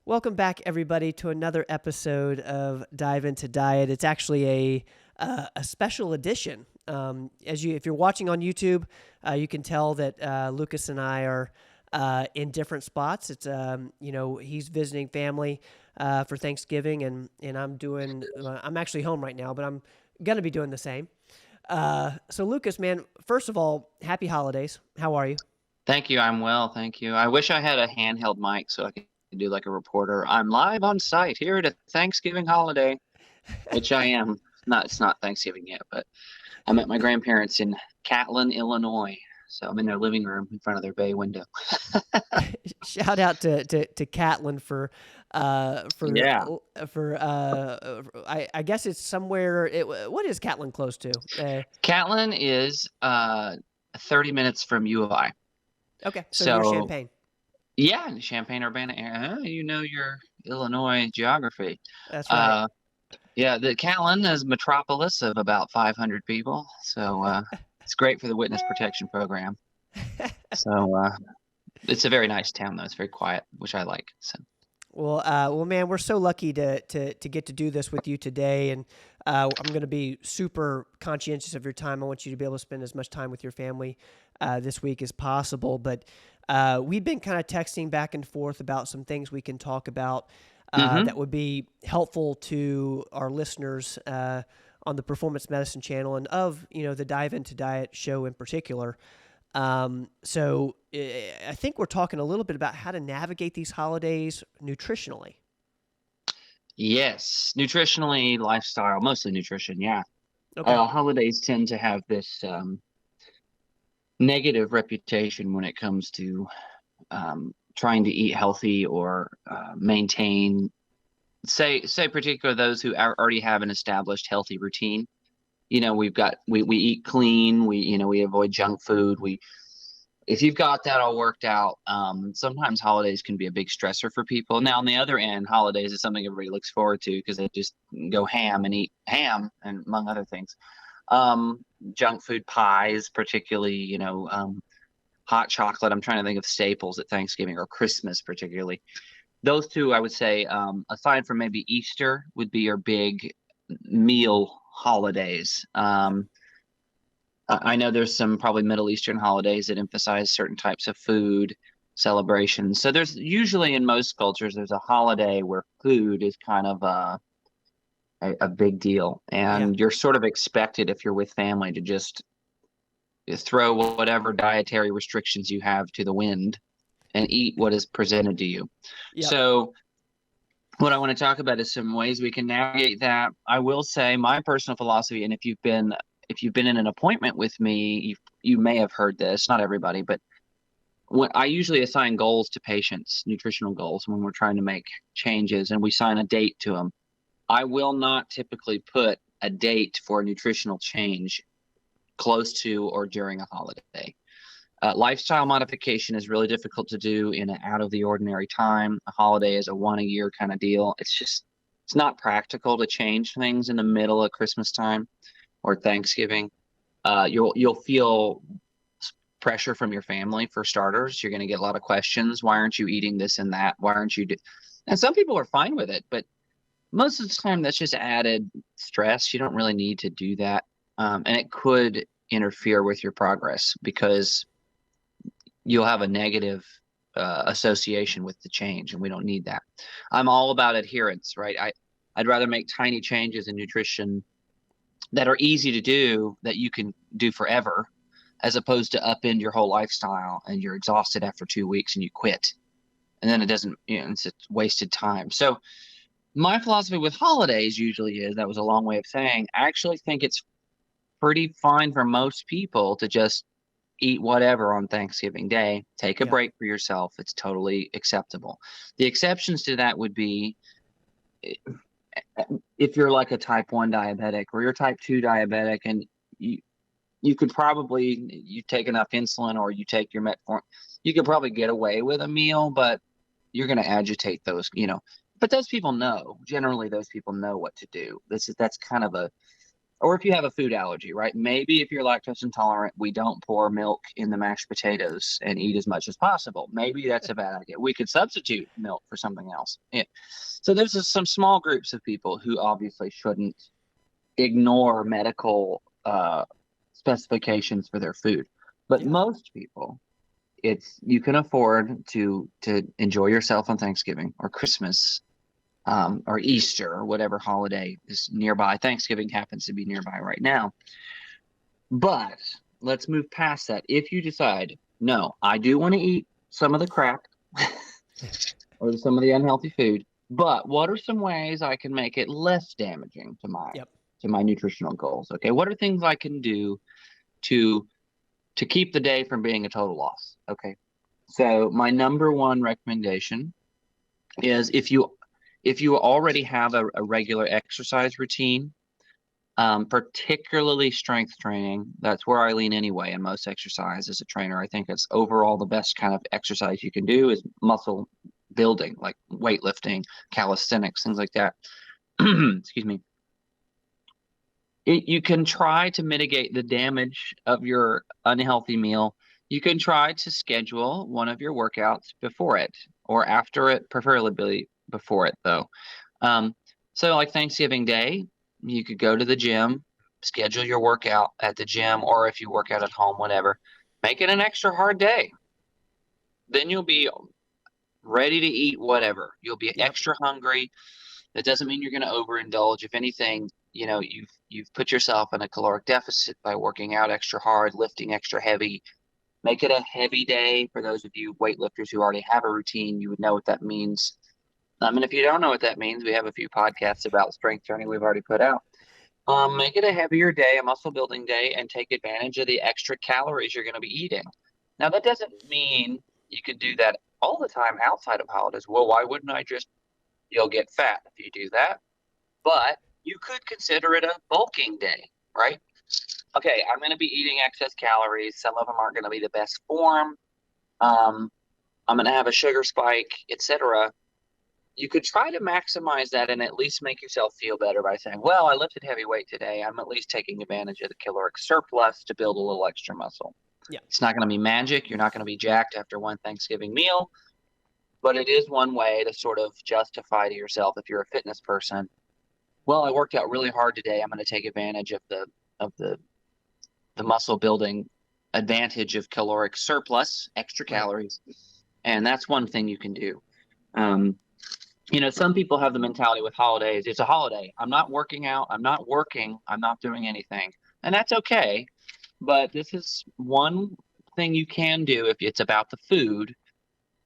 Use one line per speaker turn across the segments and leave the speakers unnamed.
Welcome back, everybody, to another episode of Dive Into Diet. It's actually a special edition. If you're watching on YouTube, you can tell that Lucas and I are in different spots. It's he's visiting family for Thanksgiving, and I'm actually home right now, but I'm gonna be doing the same. So Lucas, man, first of all, happy holidays. How are you?
Thank you. I'm well. Thank you. I wish I had a handheld mic so I could do like a reporter. I'm live on site here at a Thanksgiving holiday, which I am. It's not Thanksgiving yet, but I'm at my grandparents in Catlin, Illinois. So I'm in their living room in front of their bay window.
Shout out to Catlin for
Yeah.
I guess it's somewhere. What is Catlin close to?
Catlin is 30 minutes from U of I.
Okay, so near
So
Champaign.
yeah, in Champaign-Urbana area. You know your Illinois geography.
That's right.
Uh, Yeah, the Catlin is a metropolis of about 500 people, so it's great for the witness protection program. So it's a very nice town, though. It's very quiet, which I like. So
Well, man, we're so lucky to get to do this with you today, and I'm going to be super conscientious of your time. I want you to be able to spend as much time with your family this week as possible. But we've been kind of texting back and forth about some things we can talk about
hmm
that would be helpful to our listeners on the Performance Medicine channel and of the Dive Into Diet show in particular. So I think we're talking a little bit about how to navigate these holidays nutritionally.
yes, nutritionally, lifestyle, mostly nutrition. Yeah,
Okay.
holidays tend to have this negative reputation when it comes to trying to eat healthy or maintain. Say particularly those who already have an established healthy routine. We eat clean, we avoid junk food. We If you've got that all worked out, sometimes holidays can be a big stressor for people. Now, on the other end, holidays is something everybody looks forward to because they just go ham and eat ham, and among other things. um Junk food, pies particularly, hot chocolate. I'm trying to think of staples at Thanksgiving or Christmas particularly. Those two, I would say, aside from maybe Easter, would be your big meal holidays. I know there's some probably Middle Eastern holidays that emphasize certain types of food celebrations. So there's usually in most cultures there's a holiday where food is kind of a big deal,
Yeah.
and you're sort of expected if you're with family to just throw whatever dietary restrictions you have to the wind and eat what is presented to you.
Yep.
So what I want to talk about is some ways we can navigate that. I will say my personal philosophy, and if you've been in an appointment with me, you may have heard this. Not everybody, but when I usually assign goals to patients, nutritional goals, when we're trying to make changes, and we sign a date to them. I will not typically put a date for a nutritional change close to or during a holiday. Lifestyle modification is really difficult to do in an out of the ordinary time. A holiday is a one a year kind of deal. It's not practical to change things in the middle of Christmas time or Thanksgiving. You'll feel pressure from your family for starters. You're going to get a lot of questions. Why aren't you eating this and that? Why aren't you? And some people are fine with it, but most of the time that's just added stress. You don't really need to do that, and it could interfere with your progress because you'll have a negative association with the change, and we don't need that. I'm all about adherence, right? I'd rather make tiny changes in nutrition that are easy to do that you can do forever, as opposed to upend your whole lifestyle and you're exhausted after 2 weeks and you quit, and then it doesn't, it's wasted time. So my philosophy with holidays usually is, that was a long way of saying, I actually think it's pretty fine for most people to just eat whatever on Thanksgiving Day. Take a
Yep.
break for yourself. It's totally acceptable. The exceptions to that would be if you're like a type 1 diabetic or you're type 2 diabetic, and you could probably, you take enough insulin or you take your metformin, you could probably get away with a meal, but you're going to agitate those. But those people know, generally those people know what to do. That's kind of or if you have a food allergy, right? Maybe if you're lactose intolerant, we don't pour milk in the mashed potatoes and eat as much as possible. Maybe that's a bad idea. We could substitute milk for something else. Yeah. So there's some small groups of people who obviously shouldn't ignore medical specifications for their food. But
Yeah.
most people, you can afford to enjoy yourself on Thanksgiving or Christmas, or Easter or whatever holiday is nearby. Thanksgiving happens to be nearby right now. But let's move past that. If you decide, no, I do want to eat some of the crap or some of the unhealthy food, but what are some ways I can make it less damaging
Yep.
to my nutritional goals? Okay, what are things I can do to keep the day from being a total loss? Okay, so my number one recommendation is if you already have a regular exercise routine, particularly strength training, that's where I lean anyway in most exercise as a trainer. I think it's overall the best kind of exercise you can do is muscle building, like weightlifting, calisthenics, things like that. Excuse me. You can try to mitigate the damage of your unhealthy meal. You can try to schedule one of your workouts before it or after it, preferably before it, though. So, like Thanksgiving Day, you could go to the gym, schedule your workout at the gym, or if you work out at home, whatever. Make it an extra hard day. Then you'll be ready to eat whatever. You'll be
Yep.
extra hungry. That doesn't mean you're going to overindulge. If anything, you've put yourself in a caloric deficit by working out extra hard, lifting extra heavy. Make it a heavy day. For those of you weightlifters who already have a routine, you would know what that means. And if you don't know what that means, we have a few podcasts about strength training we've already put out. Make it a heavier day, a muscle building day, and take advantage of the extra calories you're going to be eating. Now, that doesn't mean you can do that all the time outside of holidays. Well, why wouldn't I just, you'll get fat if you do that. But you could consider it a bulking day, right? Okay, I'm going to be eating excess calories. Some of them aren't going to be the best form. I'm going to have a sugar spike, etc. You could try to maximize that and at least make yourself feel better by saying, well, I lifted heavy weight today. I'm at least taking advantage of the caloric surplus to build a little extra muscle.
Yeah.
It's not going to be magic. You're not going to be jacked after one Thanksgiving meal, but it is one way to sort of justify to yourself, if you're a fitness person, well, I worked out really hard today. I'm going to take advantage of the muscle building advantage of caloric surplus, extra
Right.
calories. And that's one thing you can do. Some people have the mentality with holidays, it's a holiday. I'm not working out. I'm not working. I'm not doing anything. And that's okay. But this is one thing you can do if it's about the food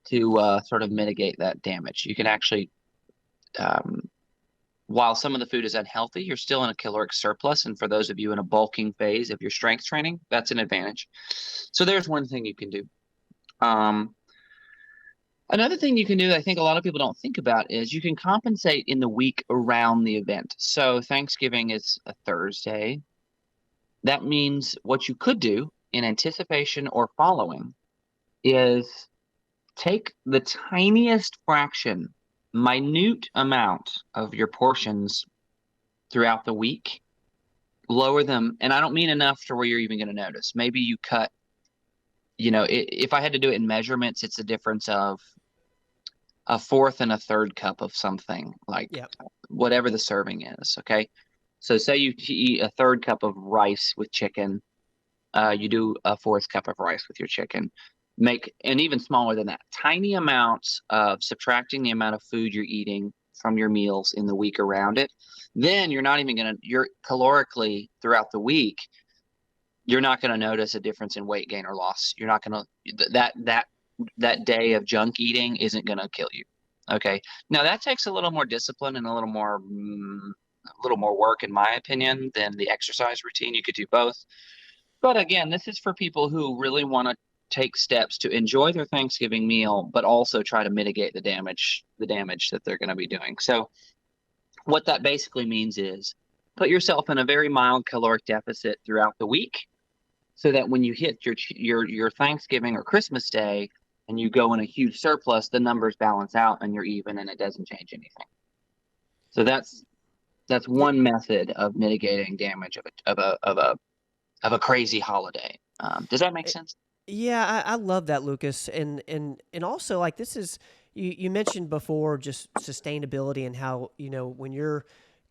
to sort of mitigate that damage. You can actually, while some of the food is unhealthy, you're still in a caloric surplus. And for those of you in a bulking phase of your strength training, that's an advantage. So there's one thing you can do. Another thing you can do, I think a lot of people don't think about, is you can compensate in the week around the event. So Thanksgiving is a Thursday. That means what you could do in anticipation or following is take the tiniest fraction, minute amount of your portions throughout the week, lower them. And I don't mean enough to where you're even going to notice. Maybe you cut, if I had to do it in measurements, it's a difference of a fourth and a third cup of something, like
Yep.
whatever the serving is. Okay. So say you eat a third cup of rice with chicken, you do a fourth cup of rice with your chicken. And even smaller than that, tiny amounts of subtracting the amount of food you're eating from your meals in the week around it. Then you're calorically throughout the week, you're not going to notice a difference in weight gain or loss. You're not going to, that day of junk eating isn't going to kill you. Okay. Now that takes a little more discipline and a little more work, in my opinion, than the exercise routine. You could do both. But again, this is for people who really want to take steps to enjoy their Thanksgiving meal, but also try to mitigate the damage that they're going to be doing. So what that basically means is put yourself in a very mild caloric deficit throughout the week, so that when you hit your Thanksgiving or Christmas Day and you go in a huge surplus, the numbers balance out and you're even and it doesn't change anything. So that's That's one method of mitigating damage of a crazy holiday. Does that make sense?
Yeah, I love that, Lucas, and also like this is you mentioned before just sustainability and how when you're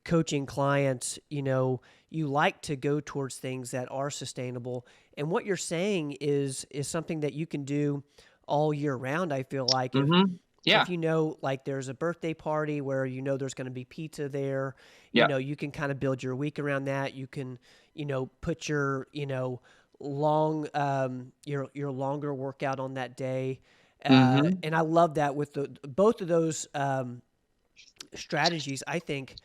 coaching clients, you like to go towards things that are sustainable, and what you're saying is something that you can do all year round. I feel like
Mm-hmm. Yeah.
if like there's a birthday party where there's going to be pizza there,
Yeah.
you can kind of build your week around that. You can put your long your longer workout on that day,
Mm-hmm.
and I love that with the both of those strategies. I think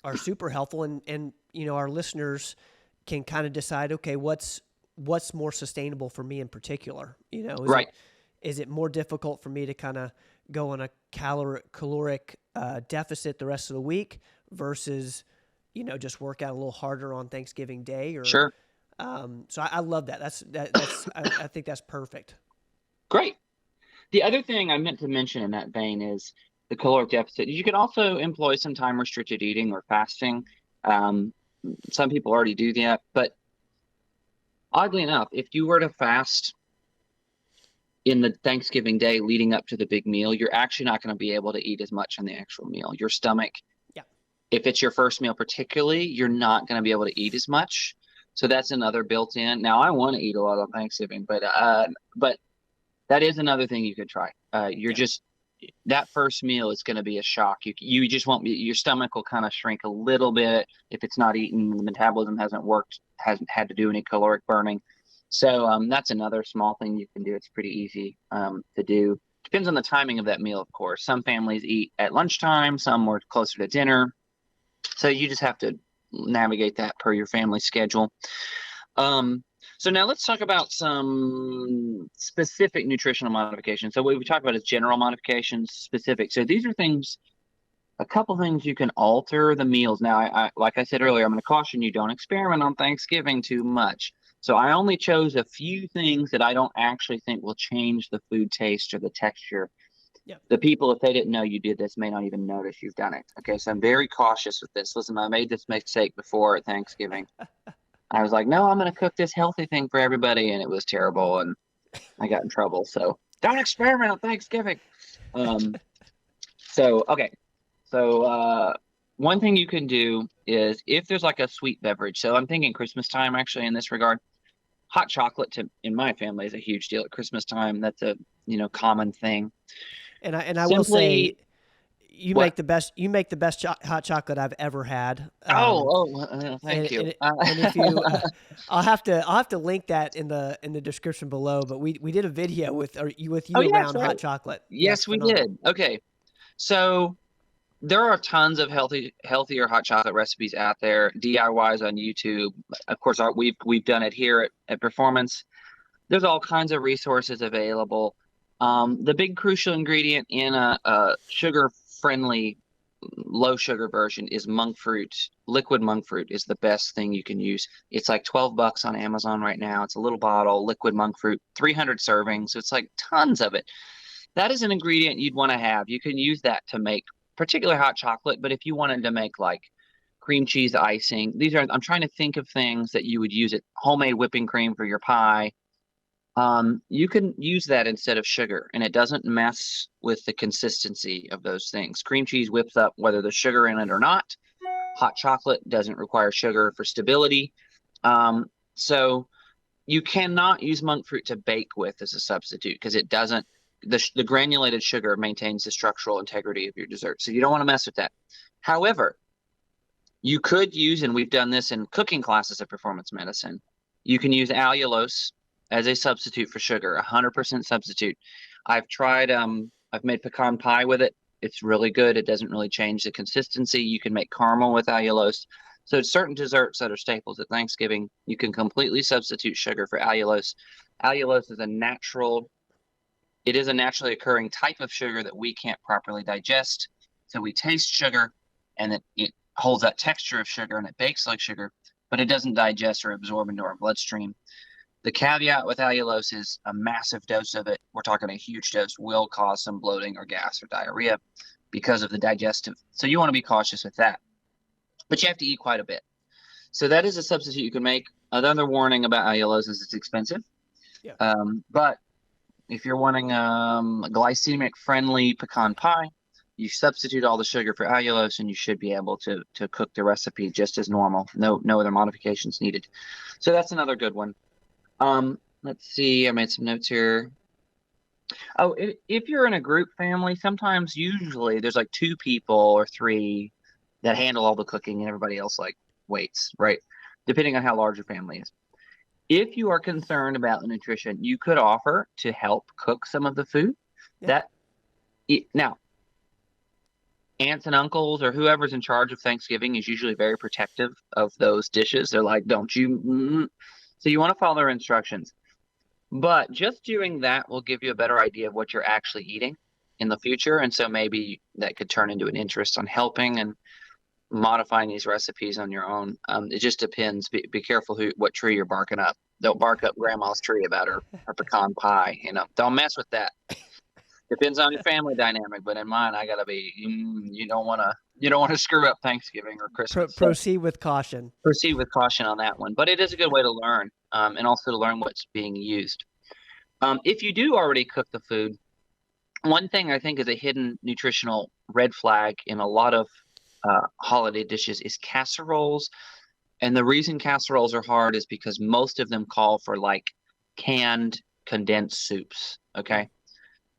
are super helpful, and our listeners can kind of decide, okay, what's more sustainable for me in particular.
Right.
Is it more difficult for me to kind of go on a caloric deficit the rest of the week versus just work out a little harder on Thanksgiving Day? Or
Sure.
so I love that. That's I think that's perfect.
Great. The other thing I meant to mention in that vein is the caloric deficit. You can also employ some time restricted eating or fasting. Um, some people already do that, but oddly enough, if you were to fast in the Thanksgiving day leading up to the big meal, you're actually not going to be able to eat as much on the actual meal. Your stomach,
Yeah.
if it's your first meal particularly, you're not going to be able to eat as much. So that's another built in. Now I want to eat a lot on Thanksgiving, but that is another thing you could try. You're
Yeah.
just that first meal is going to be a shock. You just won't be. Your stomach will kind of shrink a little bit if it's not eaten. The metabolism hasn't had to do any caloric burning. So that's another small thing you can do. It's pretty easy to do. Depends on the timing of that meal, of course. Some families eat at lunchtime, some more closer to dinner. So you just have to navigate that per your family schedule. So now let's talk about some specific nutritional modifications. So what we talked about is general modifications, specific. So these are things, a couple things you can alter the meals. Now, like I said earlier, I'm going to caution you, don't experiment on Thanksgiving too much. So I only chose a few things that I don't actually think will change the food taste or the texture.
Yeah.
The people, if they didn't know you did this, may not even notice you've done it. Okay, so I'm very cautious with this. Listen, I made this mistake before at Thanksgiving. I was like, no, I'm going to cook this healthy thing for everybody. And it was terrible. And I got in trouble. So don't experiment on Thanksgiving. Okay. So one thing you can do is if there's like a sweet beverage. So I'm thinking Christmas time, actually, in this regard. Hot chocolate in my family is a huge deal at Christmas time. That's a, common thing.
And I will say,
Simply, what?
you make the best hot chocolate I've ever had.
Thank you.
And if you, I'll have to link that in the description below. But we did a video with
Oh,
you
yeah, that's
around
right.
hot chocolate. Yeah, it's
Yes, we
phenomenal.
did. Okay. So there are tons of healthier hot chocolate recipes out there, DIYs on YouTube. Of course, we've done it here at Performance. There's all kinds of resources available. The big crucial ingredient in a sugar-friendly, low-sugar version is monk fruit. Liquid monk fruit is the best thing you can use. It's like $12 on Amazon right now. It's a little bottle, liquid monk fruit, 300 servings. So it's like tons of it. That is an ingredient you'd want to have. You can use that to make particular hot chocolate, but if you wanted to make like cream cheese icing, I'm trying to think of things that you would use it, homemade whipping cream for your pie. You can use that instead of sugar, and it doesn't mess with the consistency of those things. Cream cheese whips up whether there's sugar in it or not. Hot chocolate doesn't require sugar for stability. So you cannot use monk fruit to bake with as a substitute because it doesn't, the granulated sugar maintains the structural integrity of your dessert. So you don't want to mess with that. However, you could use, and we've done this in cooking classes of performance medicine, you can use allulose as a substitute for sugar, 100% substitute. I've made pecan pie with it. It's really good. It doesn't really change the consistency. You can make caramel with allulose. So certain desserts that are staples at Thanksgiving, you can completely substitute sugar for allulose. Allulose is it is a naturally occurring type of sugar that we can't properly digest. So we taste sugar and it holds that texture of sugar and it bakes like sugar, but it doesn't digest or absorb into our bloodstream. The caveat with allulose is a massive dose of it, we're talking a huge dose, will cause some bloating or gas or diarrhea because of the digestive. So you want to be cautious with that. but you have to eat quite a bit. So that is a substitute you can make. Another warning about allulose is it's expensive.
Yeah.
But if you're wanting a glycemic friendly pecan pie, you substitute all the sugar for allulose, and you should be able to cook the recipe just as normal. No other modifications needed. So that's another good one. Let's see. I made some notes here. Oh, if you're in a group family, sometimes usually there's like two people or three that handle all the cooking, and everybody else like waits, right? Depending on how large your family is. If you are concerned about the nutrition, you could offer to help cook some of the food.
Yeah.
That now, aunts and uncles or whoever's in charge of Thanksgiving is usually very protective of those dishes. They're like, "Don't you?" So you want to follow their instructions. But just doing that will give you a better idea of what you're actually eating in the future. And so maybe that could turn into an interest on helping and modifying these recipes on your own. It just depends. Be careful what tree you're barking up. Don't bark up grandma's tree about her pecan pie. Don't mess with that. Depends on your family dynamic, but in mine, I gotta be. You don't want to screw up Thanksgiving or Christmas. So
Proceed with caution.
proceed with caution on that one. But it is a good way to learn, and also to learn what's being used. If you do already cook the food, one thing I think is a hidden nutritional red flag in a lot of holiday dishes is casseroles. And the reason casseroles are hard is because most of them call for like canned condensed soups. Okay.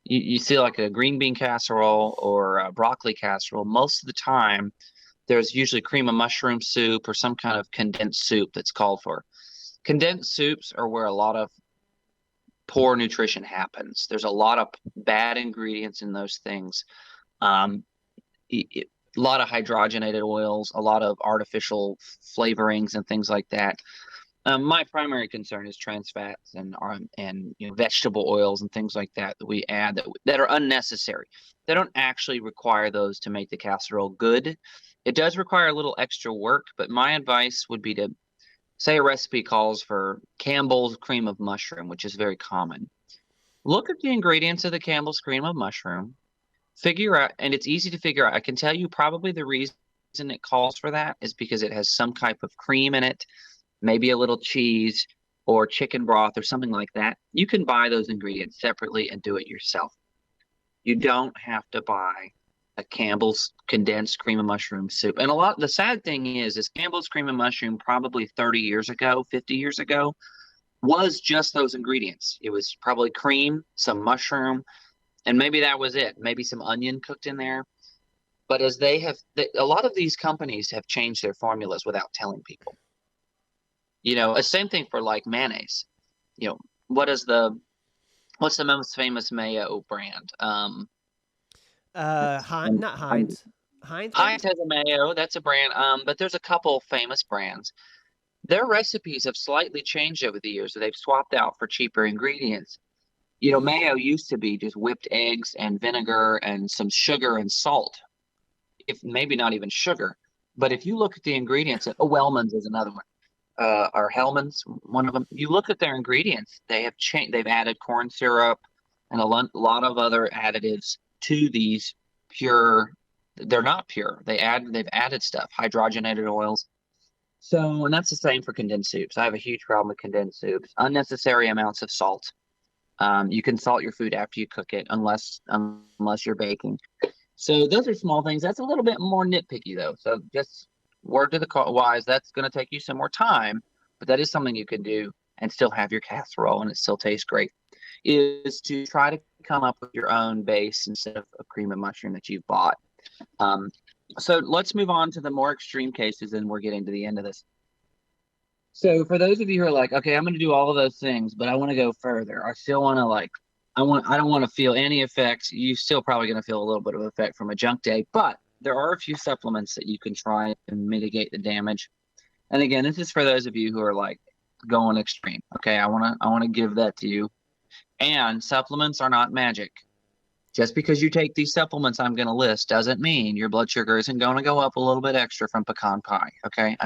You see like a green bean casserole or a broccoli casserole. Most of the time, there's usually cream of mushroom soup or some kind of condensed soup that's called for. Condensed soups are where a lot of poor nutrition happens. There's a lot of bad ingredients in those things. A lot of hydrogenated oils, a lot of artificial flavorings and things like that. My primary concern is trans fats and vegetable oils and things like that we add that are unnecessary. They don't actually require those to make the casserole good. It does require a little extra work, but my advice would be to say a recipe calls for Campbell's cream of mushroom, which is very common. Look at the ingredients of the Campbell's cream of mushroom, figure out, and it's easy to figure out. I can tell you probably the reason it calls for that is because it has some type of cream in it, maybe a little cheese or chicken broth or something like that. You can buy those ingredients separately and do it yourself. You don't have to buy a Campbell's condensed cream of mushroom soup. And the sad thing is Campbell's cream of mushroom probably 30 years ago, 50 years ago, was just those ingredients. It was probably cream, some mushroom, and maybe that was it. Maybe some onion cooked in there. But as a lot of these companies have changed their formulas without telling people. The same thing for like mayonnaise. What's the most famous mayo brand?
Not Heinz. Heinz, maybe?
Heinz has a mayo. That's a brand. But there's a couple famous brands. Their recipes have slightly changed over the years. So they've swapped out for cheaper ingredients. Mayo used to be just whipped eggs and vinegar and some sugar and salt. If maybe not even sugar. But if you look at the ingredients, Wellman's is another one. Or Hellman's, one of them. You look at their ingredients; they have changed. They've added corn syrup and a lot of other additives to these pure. They're not pure. They've added stuff, hydrogenated oils. So, and that's the same for condensed soups. I have a huge problem with condensed soups. Unnecessary amounts of salt. You can salt your food after you cook it, unless you're baking. So those are small things. That's a little bit more nitpicky though. So just word to the wise, that's going to take you some more time, but that is something you can do and still have your casserole and it still tastes great, is to try to come up with your own base instead of a cream of mushroom that you've bought. So let's move on to the more extreme cases, and we're getting to the end of this. So for those of you who are like, okay, I'm going to do all of those things, but I want to go further. I still want to I don't want to feel any effects. You're still probably going to feel a little bit of effect from a junk day, but there are a few supplements that you can try and mitigate the damage. And again, this is for those of you who are like going extreme. Okay, I want to give that to you. And supplements are not magic. Just because you take these supplements I'm going to list doesn't mean your blood sugar isn't going to go up a little bit extra from pecan pie. Okay,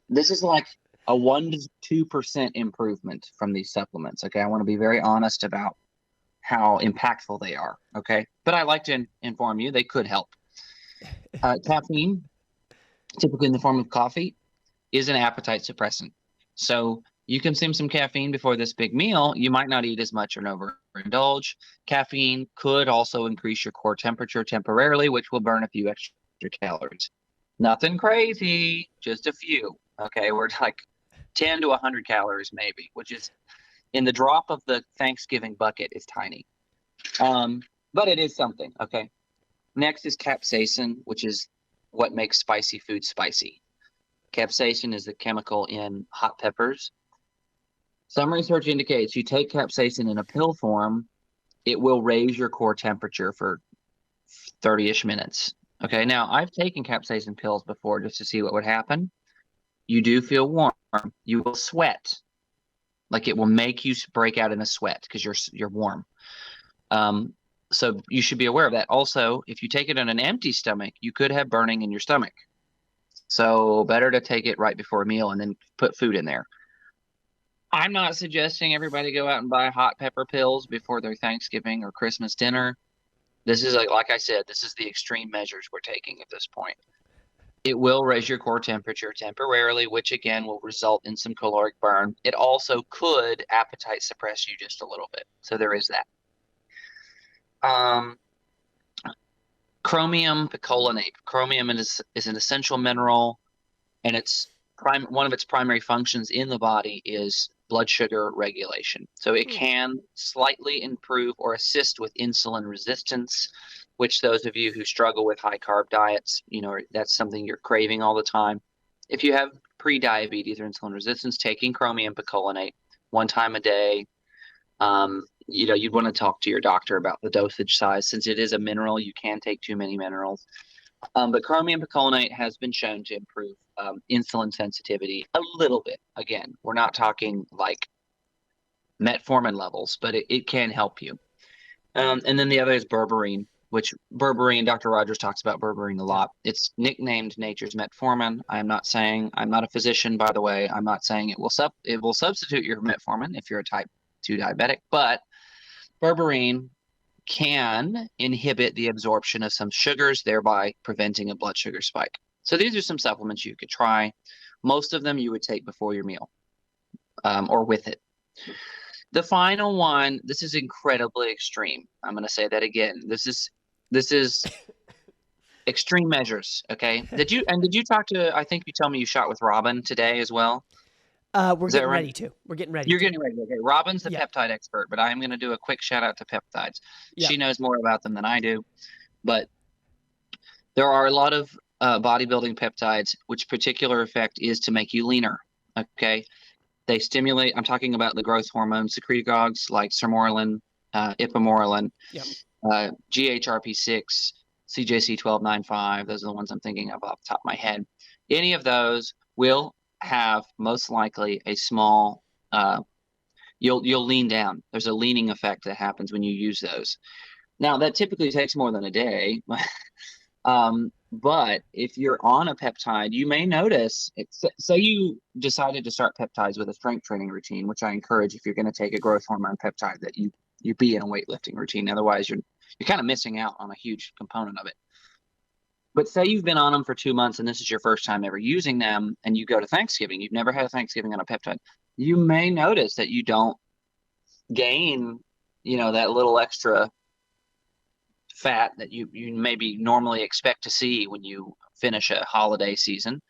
this is like a 1 to 2% improvement from these supplements. Okay, I want to be very honest about how impactful they are. Okay, but I like to inform you they could help. Caffeine. typically in the form of coffee, is an appetite suppressant. So you consume some caffeine before this big meal, you might not eat as much or overindulge. Caffeine could also increase your core temperature temporarily, which will burn a few extra calories. Nothing crazy, just a few. Okay, we're like 10 to 100 calories maybe, which is in the drop of the Thanksgiving bucket is tiny. But it is something. Okay. Next is capsaicin, which is what makes spicy food spicy. Capsaicin is the chemical in hot peppers. Some research indicates you take capsaicin in a pill form, it will raise your core temperature for 30-ish minutes. Okay, now I've taken capsaicin pills before just to see what would happen. You do feel warm. You will sweat. Like it will make you break out in a sweat because you're warm. So you should be aware of that. Also, if you take it on an empty stomach, you could have burning in your stomach. So better to take it right before a meal and then put food in there. I'm not suggesting everybody go out and buy hot pepper pills before their Thanksgiving or Christmas dinner. This is like I said, this is the extreme measures we're taking at this point. It will raise your core temperature temporarily, which again will result in some caloric burn. It also could appetite suppress you just a little bit. So there is that. Chromium picolinate. Chromium is an essential mineral, and one of its primary functions in the body is blood sugar regulation. So it can slightly improve or assist with insulin resistance, which those of you who struggle with high carb diets, that's something you're craving all the time. If you have pre-diabetes or insulin resistance, taking chromium picolinate 1 time a day, you'd want to talk to your doctor about the dosage size. Since it is a mineral, you can take too many minerals. But chromium picolinate has been shown to improve insulin sensitivity a little bit. Again, we're not talking like metformin levels, but it can help you. And then the other is berberine, which Dr. Rogers talks about berberine a lot. It's nicknamed nature's metformin. I'm not a physician, by the way. I'm not saying it will substitute your metformin if you're a type 2 diabetic, but berberine can inhibit the absorption of some sugars, thereby preventing a blood sugar spike. So these are some supplements you could try. Most of them you would take before your meal or with it. The final one, this is incredibly extreme. I'm going to say that again. This is extreme measures. Okay. Did you talk to? I think you told me you shot with Robin today as well.
We're getting ready to.
You're getting ready. Okay. Robin's the peptide expert, but I'm going to do a quick shout out to peptides. She knows more about them than I do, but there are a lot of bodybuilding peptides, which particular effect is to make you leaner. Okay. They stimulate, I'm talking about the growth hormone secretagogues like sermorelin, ipamorelin, GHRP6, CJC1295. Those are the ones I'm thinking of off the top of my head. Any of those will have most likely a small, you'll lean down. There's a leaning effect that happens when you use those. Now, that typically takes more than a day. But if you're on a peptide, you may notice, say you decided to start peptides with a strength training routine, which I encourage if you're going to take a growth hormone peptide that you be in a weightlifting routine. Otherwise, you're kind of missing out on a huge component of it. But say you've been on them for 2 months and this is your first time ever using them, and you go to Thanksgiving, you've never had a Thanksgiving on a peptide, you may notice that you don't gain, that little extra fat that you maybe normally expect to see when you finish a holiday season.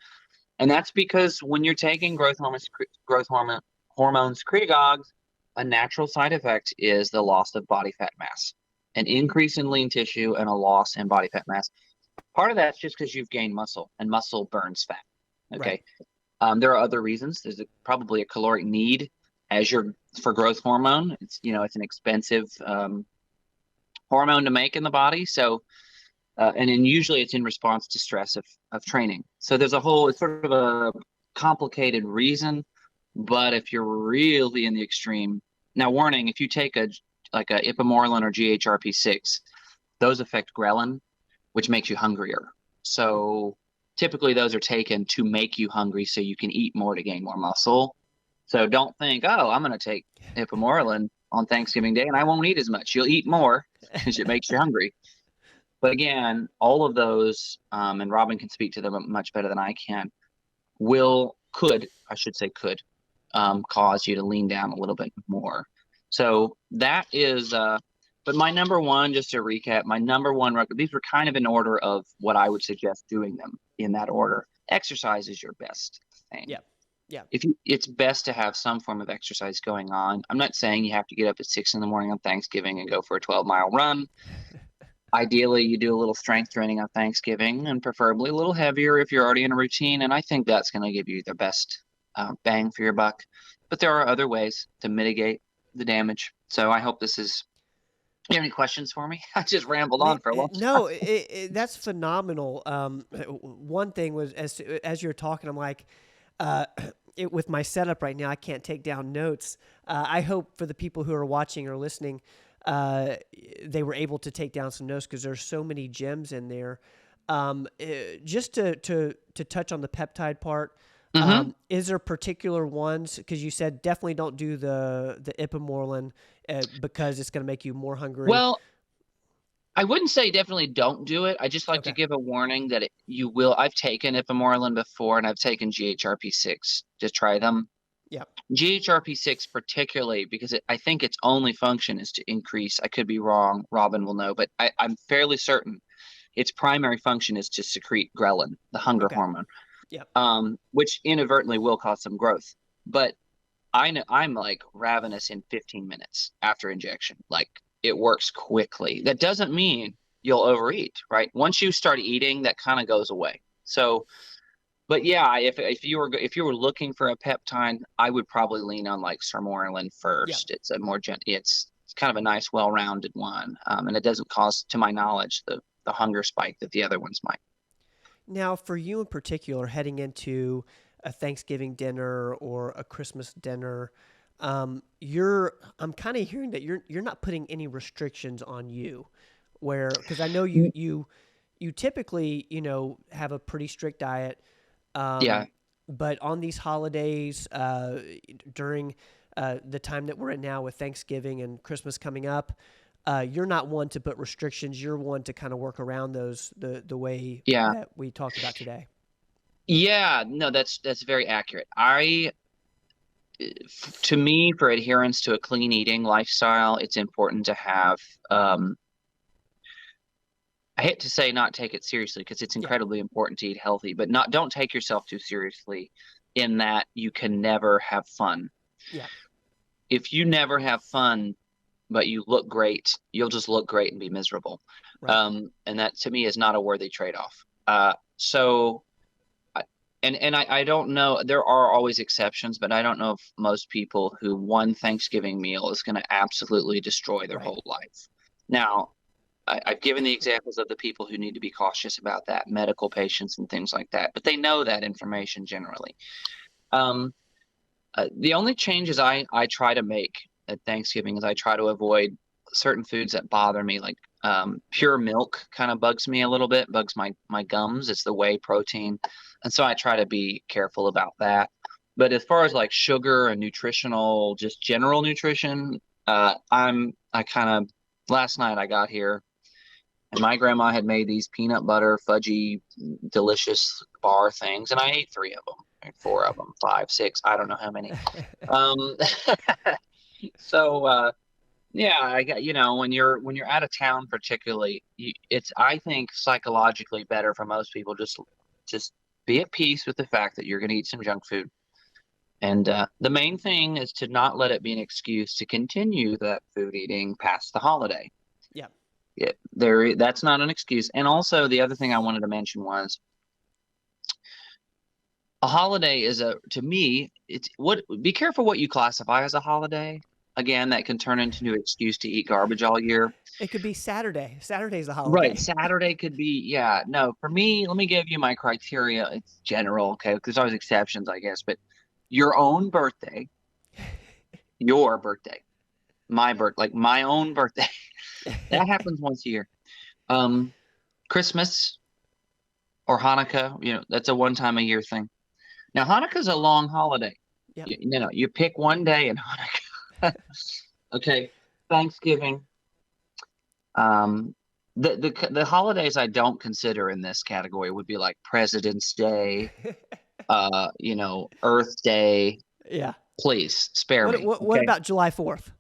And that's because when you're taking growth hormone secretagogues, a natural side effect is the loss of body fat mass, an increase in lean tissue and a loss in body fat mass. Part of that's just because you've gained muscle, and muscle burns fat. Okay. Right. There are other reasons. There's probably a caloric need for growth hormone. It's an expensive hormone to make in the body. So, and then usually it's in response to stress of training. So it's sort of a complicated reason. But if you're really in the extreme, now warning, if you take a ipamorelin or GHRP6, those affect ghrelin, which makes you hungrier. So typically those are taken to make you hungry so you can eat more to gain more muscle. So don't think, I'm going to take ipamorelin on Thanksgiving Day and I won't eat as much. You'll eat more because it makes you hungry. But again, all of those, and Robin can speak to them much better than I can, could cause you to lean down a little bit more. So that is, but my number one, just to recap, my number one, these were kind of in order of what I would suggest doing them in that order. Exercise is your best thing.
Yeah. Yeah.
It's best to have some form of exercise going on. I'm not saying you have to get up at 6 a.m. on Thanksgiving and go for a 12-mile run. Ideally, you do a little strength training on Thanksgiving, and preferably a little heavier if you're already in a routine. And I think that's going to give you the best bang for your buck. But there are other ways to mitigate the damage. So I hope this is. You have any questions for me? I just rambled on for a long time.
No, that's phenomenal. One thing was as you're talking, I'm like, with my setup right now, I can't take down notes. I hope for the people who are watching or listening, they were able to take down some notes because there's so many gems in there. Just to touch on the peptide part, is there particular ones? Because you said definitely don't do the ipamorelin because it's going to make you more hungry.
Well, I wouldn't say definitely don't do it. I just like to give a warning that you will. I've taken ipamorelin before, and I've taken GHRP6 to try them.
Yeah.
GHRP6 particularly because I think its only function is to increase. I could be wrong. Robin will know, but I'm fairly certain its primary function is to secrete ghrelin, the hunger hormone.
Yeah.
Which inadvertently will cause some growth. But I know I'm like ravenous in 15 minutes after injection. Like it works quickly. That doesn't mean you'll overeat, right? Once you start eating, that kind of goes away. So, but yeah, if you were looking for a peptide, I would probably lean on like sermorelin first. Yeah. It's a more it's kind of a nice, well-rounded one, and it doesn't cause, to my knowledge, the hunger spike that the other ones might.
Now, for you in particular, heading into a Thanksgiving dinner or a Christmas dinner, I'm kind of hearing that you're not putting any restrictions on you, because I know you typically have a pretty strict diet.
Yeah.
But on these holidays, during the time that we're in now with Thanksgiving and Christmas coming up, you're not one to put restrictions. You're one to kind of work around those the way that we talked about today.
Yeah, no, that's very accurate. To me, for adherence to a clean eating lifestyle, it's important to have, I hate to say not take it seriously because it's incredibly important to eat healthy, but don't take yourself too seriously in that you can never have fun.
Yeah. If
you never have fun, but you look great, you'll just look great and be miserable. Right. And that to me is not a worthy trade-off. I don't know, there are always exceptions, but I don't know if most people who one Thanksgiving meal is going to absolutely destroy their whole life. Now, I've given the examples of the people who need to be cautious about that, medical patients and things like that, but they know that information generally. The only changes I try to make at Thanksgiving is I try to avoid certain foods that bother me, like pure milk kind of bugs me a little bit, bugs my gums. It's the whey protein. And so I try to be careful about that. But as far as like sugar and nutritional, just general nutrition, last night I got here and my grandma had made these peanut butter, fudgy, delicious bar things. And I ate 3 of them, 4 of them, 5, 6, I don't know how many. So, yeah, I got, when you're out of town, particularly, it's, I think, psychologically better for most people just be at peace with the fact that you're going to eat some junk food. And the main thing is to not let it be an excuse to continue that food eating past the holiday. Yeah. That's not an excuse. And also the other thing I wanted to mention was a holiday is to me, be careful what you classify as a holiday. Again, that can turn into an excuse to eat garbage all year.
It could be Saturday. Saturday's a holiday.
Right. Saturday could be, yeah. No, for me, let me give you my criteria. It's general, okay? Because there's always exceptions, I guess. But your own birthday, your birthday, my own birthday, that happens once a year. Christmas or Hanukkah, that's a one-time-a-year thing. Now, Hanukkah's a long holiday. Yep. You pick one day in Hanukkah. Okay, Thanksgiving. The holidays I don't consider in this category would be like President's Day, Earth Day.
Yeah.
Please spare
What
me.
what what
Okay.
about July 4th?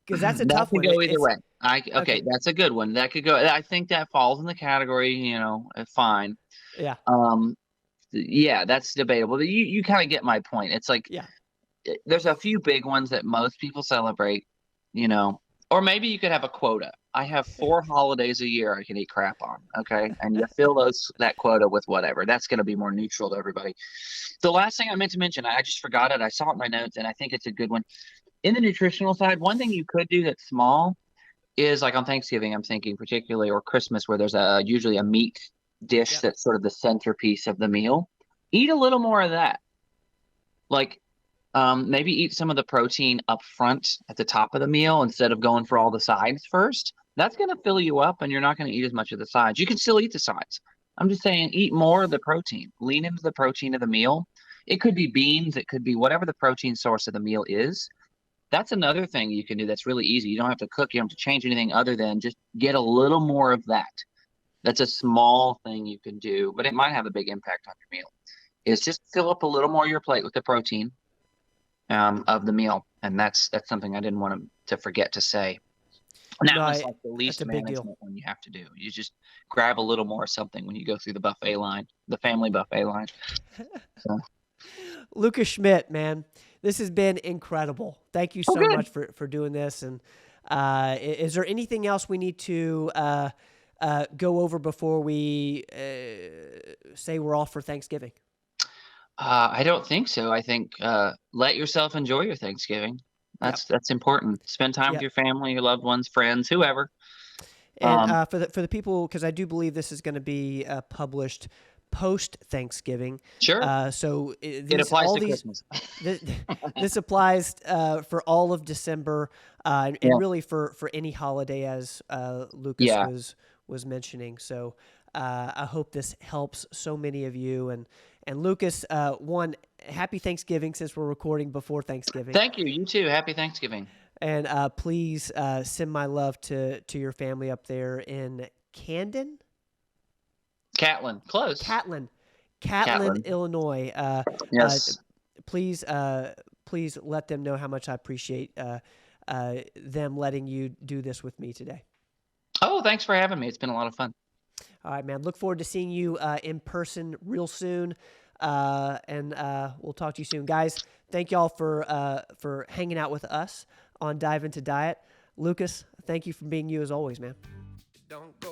Because that's a
That
tough
could
one.
go either way.
Okay.
Okay, that's a good one. That could go. I think that falls in the category, fine.
Yeah.
Um, yeah, that's debatable. You kind of get my point. It's like
Yeah.
there's a few big ones that most people celebrate, you know, or maybe you could have a quota. I have 4 holidays a year I can eat crap on. Okay, and you fill that quota with whatever. That's going to be more neutral to everybody. The last thing I meant to mention, I just forgot it. I saw it in my notes, and I think it's a good one. In the nutritional side, one thing you could do that's small is like on Thanksgiving, I'm thinking particularly, or Christmas, where there's usually a meat dish
Yep.
that's sort of the centerpiece of the meal. Eat a little more of that. Like maybe eat some of the protein up front at the top of the meal instead of going for all the sides first. That's going to fill you up, and you're not going to eat as much of the sides. You can still eat the sides. I'm just saying, eat more of the protein. Lean into the protein of the meal. It could be beans. It could be whatever the protein source of the meal is. That's another thing you can do that's really easy. You don't have to cook. You don't have to change anything other than just get a little more of that. That's a small thing you can do, but it might have a big impact on your meal. Is just fill up a little more of your plate with the protein of the meal, and that's something I didn't want to forget to say. And
No,
that one's like the
that's
least
a big deal.
management one you have to do. You just grab a little more of something when you go through the buffet line, the family buffet line. So,
Lucas Schmidt, man, this has been incredible. Thank you
oh,
so
good.
much for doing this. And is there anything else we need to go over before we say we're off for Thanksgiving?
I don't think so. I think let yourself enjoy your Thanksgiving.
Yep.
That's important. Spend time with
Yep.
your family, your loved ones, friends, whoever.
And
Um,
for the people, because I do believe this is going to be published post Thanksgiving.
sure,
So
it
these
applies
all
to
these
Christmas.
this, this applies for all of December and
Yeah,
really for any holiday, as Lucas
yeah.
was mentioning. So I hope this helps so many of you. And Lucas, one, happy Thanksgiving since we're recording before Thanksgiving.
Thank you. You too. Happy Thanksgiving.
And please send my love to your family up there in Camden,
Catlin, close.
Catlin,
Catlin.
Illinois.
Yes.
Please, please let them know how much I appreciate them letting you do this with me today.
Oh, thanks for having me. It's been a lot of fun.
All right, man. Look forward to seeing you in person real soon, and we'll talk to you soon, guys. Thank y'all for hanging out with us on Dive Into Diet. Lucas, thank you for being you as always, man.
Don't go